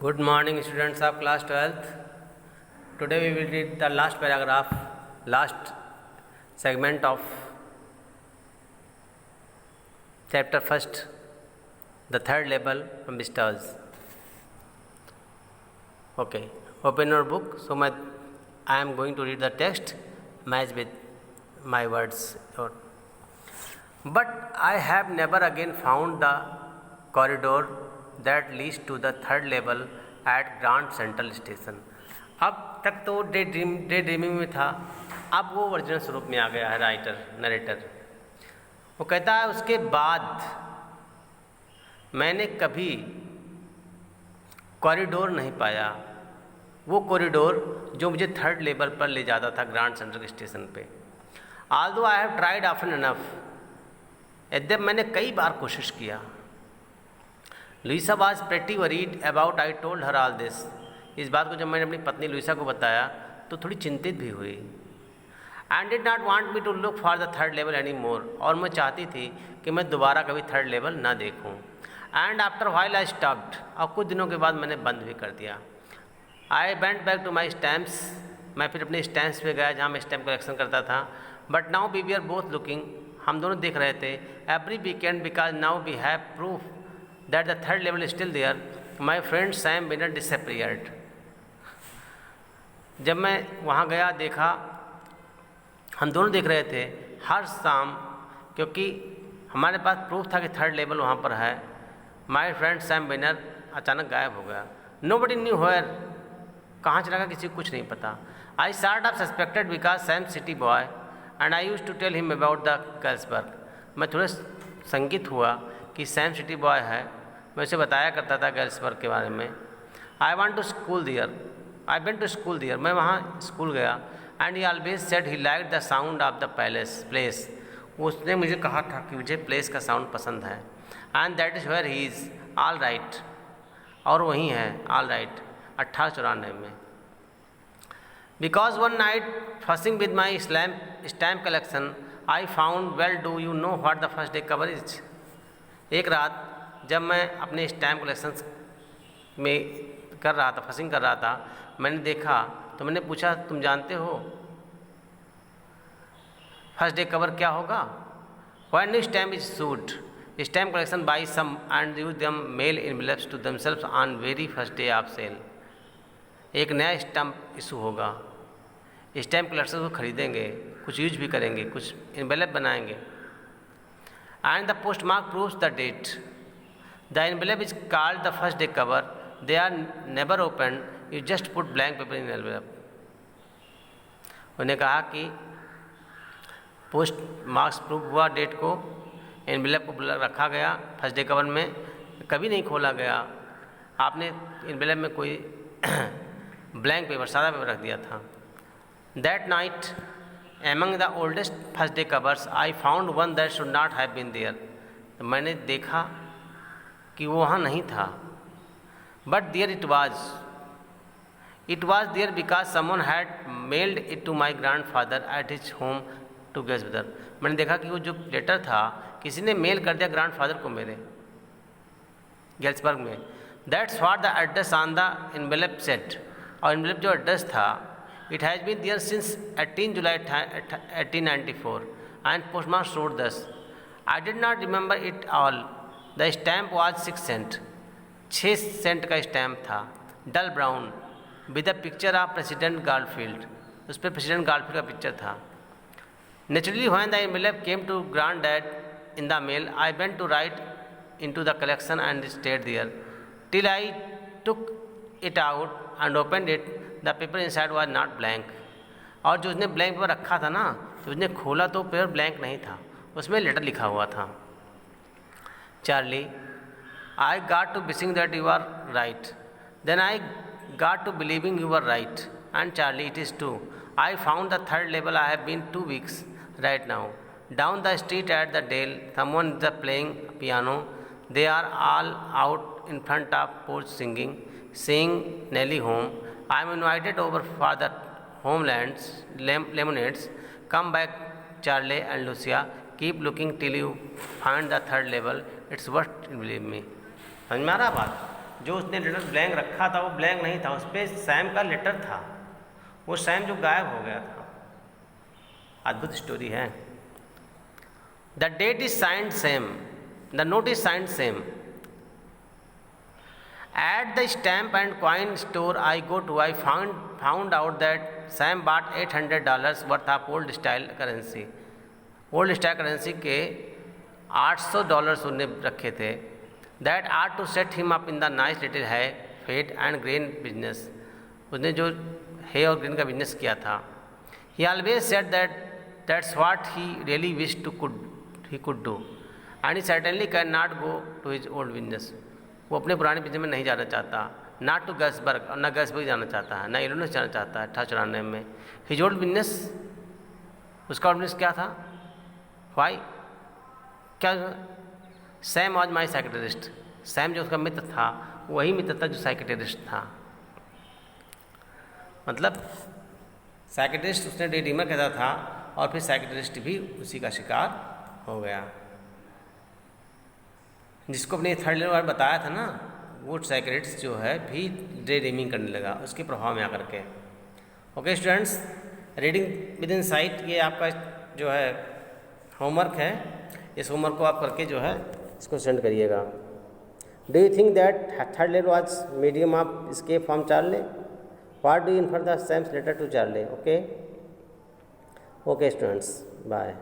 Good morning, students of class 12th. Today we will read the last paragraph, last segment of chapter first, the third level from vistas. Okay, open your book. So I am going to read the text, match with my words. But I have never again found the corridor that leads to the third level at Grand Central Station. अब तक तो day dreaming में था, अब वो original स्वरूप में आ गया है नरेटर। वो कहता है उसके बाद मैंने कभी कॉरिडोर नहीं पाया, वो कॉरिडोर जो मुझे थर्ड लेवल पर ले जाता था ग्रांड सेंट्रल स्टेशन पे। Although I have tried often enough, यद्यप मैंने कई बार कोशिश किया। Louisa was pretty worried about I told her all this. इस बात को जब मैंने अपनी पत्नी लुइसा को बताया तो थोड़ी चिंतित भी हुई। And did not want me to look for the third level any more, और मैं चाहती थी कि मैं दोबारा कभी थर्ड लेवल ना देखूं। And after while I stopped, और कुछ दिनों के बाद मैंने बंद भी कर दिया। I went back to my stamps, मैं फिर अपने स्टैम्प्स पे गया जहाँ मैं स्टैम्प कलेक्शन करता था। But now we are both looking, हम दोनों देख रहे थे every weekend, because now we have proof that the third level is still there. My friend Sam Winner disappeared. जब मैं वहाँ गया देखा, हम दोनों देख रहे थे हर शाम, क्योंकि हमारे पास प्रूफ था कि थर्ड लेवल वहाँ पर है। My friend Sam Winner अचानक गायब हो गया। Nobody knew where, कहाँ चला गया किसी को कुछ नहीं पता। I sort of suspected because Sam city boy and I used to tell him about the Galsburg. मैं थोड़ा संकित हुआ कि सैम सिटी बॉय है, मैं उसे बताया करता था गर्ल्सबर्ग के बारे में। आई वेंट टू स्कूल दियर, मैं वहाँ स्कूल गया। And he always said he like the sound of the place, उसने मुझे कहा था कि मुझे प्लेस का साउंड पसंद है। And that is where he is all right, और वहीं है ऑल राइट 1894 में। Because one night fussing with my stamp collection I found, well do you know what the first day cover is. एक रात जब मैं अपने स्टैम्प कलेक्शन में कर रहा था, फसिंग कर रहा था, मैंने देखा तो मैंने पूछा तुम जानते हो फर्स्ट डे कवर क्या होगा? When new stamp is suit, stamp collection buy some and use them mail envelopes to themselves on very first day of sale. एक नया स्टैम्प इशू होगा, स्टैम्प कलेक्शन को खरीदेंगे, कुछ यूज भी करेंगे, कुछ एनवेलप बनाएंगे। And the postmark proves the date. The envelope is called the first day cover. They are never opened. You just put blank paper in the envelope. उन्हें कहा कि पोस्ट मार्क्स प्रूफ हुआ date को, envelope को रखा गया first day cover में, कभी नहीं खोला गया। आपने एनवेलप में कोई ब्लैंक पेपर, सादा पेपर रख दिया था। That night, among the oldest first day covers, I found one that should not have been there. तो मैंने देखा कि वो वहाँ नहीं था, but there it was. It was there because someone had mailed it to my grandfather at his home to Galsburg. मैंने देखा कि वो जो लेटर था किसी ने मेल कर दिया ग्रैंडफादर को मेरे गेल्सबर्ग में। That's what the address on the envelope said. और एनवेलप जो एड्रेस था, it has been there since 18 July 1894 and postmark showed thus. I did not remember it all. The stamp was 6 cents. 6 cent का stamp था, dull brown, with a picture of president Garfield. उस पर president Garfield का picture था। Naturally when the envelope came to grandad in the mail, I went to right into the collection and stayed there till I took it out and open it. The paper inside was not blank. और जो उसने blank paper रखा था ना, तो उसने खोला तो पेपर ब्लैंक नहीं था, उसमें लेटर लिखा हुआ था। Charlie, I got to wishing that you are right, then I got to believing you are right, and Charlie it is true. I found the third level, I have been 2 weeks right now. Down the street at the dell, someone is playing piano, they are all out in front of porch singing Nelly home. I am invited over for the homelands lemonades. Come back, Charlie and Lucia. Keep looking till you find the third level. It's worth it, believe me. समझ में आ रहा बात? जो उसने letter blank रखा था वो blank नहीं था, उस पर सैम का लेटर था, वो सैम जो गायब हो गया था। अद्भुत स्टोरी है। The date is signed same, the note is signed same. At the stamp and coin store I go to, I found out that Sam bought $800 worth of old style currency. Old style currency के $800 उन्हें रखे थे। That are to set him up in the nice little hay feed and grain business. उसने जो है और grain का business किया था। He always said that's what he really wish to could do and he certainly can not go to his old business. वो अपने पुराने बिजनेस में नहीं जाना चाहता, नॉट टू गैसबर्ग, और न गैसबर्ग जाना चाहता है, न इलोनस जाना चाहता है 1894 में। हिज ओल्ड बिजनेस, उसका ओल्ड बिजनेस क्या था? वाई क्या? Sam was my psychiatrist. Sam जो उसका मित्र था वही मित्र था जो साइकेट्रिस्ट था। मतलब साइकेट्रिस्ट उसने डे ड्रीमर कहता था और फिर साइकेट्रिस्ट भी उसी का शिकार हो गया। जिसको अपने थर्ड लेवल वाले बताया था ना, वो साइकेट्रिस्ट जो है भी डे ड्रीमिंग करने लगा उसके प्रभाव में आकर के। Okay students, reading with in site ये आपका जो है होमवर्क है। इस होमवर्क को आप करके जो है इसको सेंड करिएगा। Do you think that third level was medium of escape from Charley? What do you infer the Sam's letter to Charley? Okay students, bye.